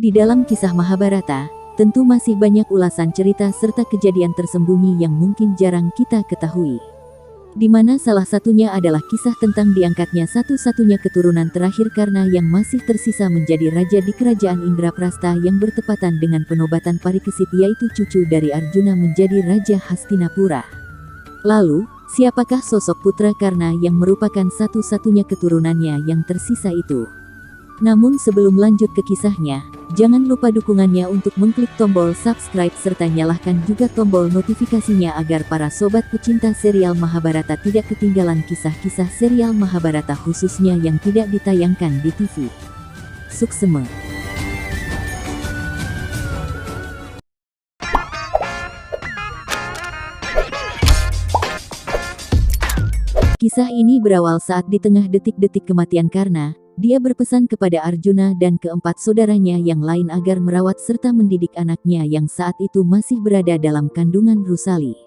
Di dalam kisah Mahabharata, tentu masih banyak ulasan cerita serta kejadian tersembunyi yang mungkin jarang kita ketahui. Di mana salah satunya adalah kisah tentang diangkatnya satu-satunya keturunan terakhir Karna yang masih tersisa menjadi raja di kerajaan Indraprastha yang bertepatan dengan penobatan Parikesit, yaitu cucu dari Arjuna menjadi Raja Hastinapura. Lalu, siapakah sosok putra Karna yang merupakan satu-satunya keturunannya yang tersisa itu? Namun sebelum lanjut ke kisahnya, jangan lupa dukungannya untuk mengklik tombol subscribe serta nyalakan juga tombol notifikasinya agar para sobat pecinta serial Mahabharata tidak ketinggalan kisah-kisah serial Mahabharata khususnya yang tidak ditayangkan di TV. Suksema. Kisah ini berawal saat di tengah detik-detik kematian Karna, dia berpesan kepada Arjuna dan keempat saudaranya yang lain agar merawat serta mendidik anaknya yang saat itu masih berada dalam kandungan Rusali.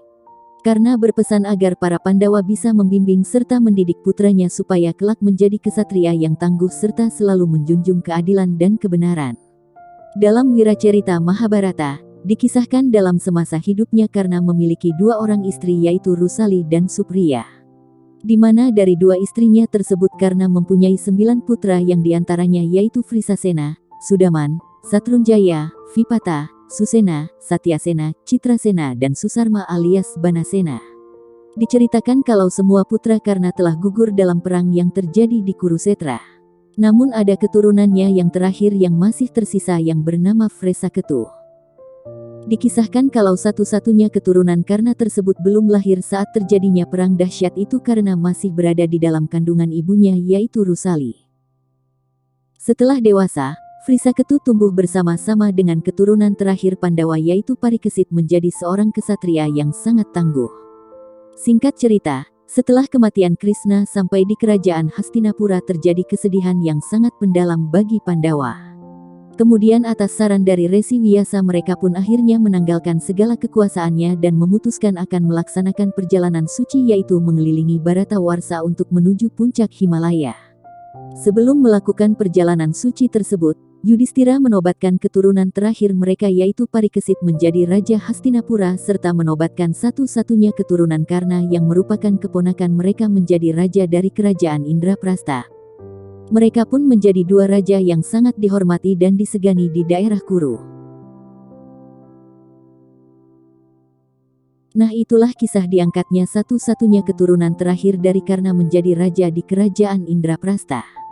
Karna berpesan agar para Pandawa bisa membimbing serta mendidik putranya supaya kelak menjadi kesatria yang tangguh serta selalu menjunjung keadilan dan kebenaran. Dalam wiracerita Mahabharata, dikisahkan dalam semasa hidupnya Karna memiliki dua orang istri, yaitu Rusali dan Supriya. Di mana dari dua istrinya tersebut Karna mempunyai 9 putra yang diantaranya yaitu Vrisasena, Sudaman, Satrunjaya, Vipata, Susena, Satyasena, Citrasena dan Susarma alias Banasena. Diceritakan kalau semua putra Karna telah gugur dalam perang yang terjadi di Kurusetra. Namun ada keturunannya yang terakhir yang masih tersisa yang bernama Vresaketu. Dikisahkan kalau satu-satunya keturunan Karna tersebut belum lahir saat terjadinya perang dahsyat itu karena masih berada di dalam kandungan ibunya yaitu Rusali. Setelah dewasa, Vresaketu tumbuh bersama-sama dengan keturunan terakhir Pandawa yaitu Parikesit menjadi seorang kesatria yang sangat tangguh. Singkat cerita, setelah kematian Krishna sampai di kerajaan Hastinapura terjadi kesedihan yang sangat mendalam bagi Pandawa. Kemudian atas saran dari Resi Vyasa mereka pun akhirnya menanggalkan segala kekuasaannya dan memutuskan akan melaksanakan perjalanan suci yaitu mengelilingi Bharatawarsha untuk menuju puncak Himalaya. Sebelum melakukan perjalanan suci tersebut, Yudhistira menobatkan keturunan terakhir mereka yaitu Parikesit menjadi Raja Hastinapura serta menobatkan satu-satunya keturunan Karna yang merupakan keponakan mereka menjadi raja dari kerajaan Indraprastha. Mereka pun menjadi dua raja yang sangat dihormati dan disegani di daerah Kuru. Nah, itulah kisah diangkatnya satu-satunya keturunan terakhir dari Karna menjadi raja di kerajaan Indraprastha.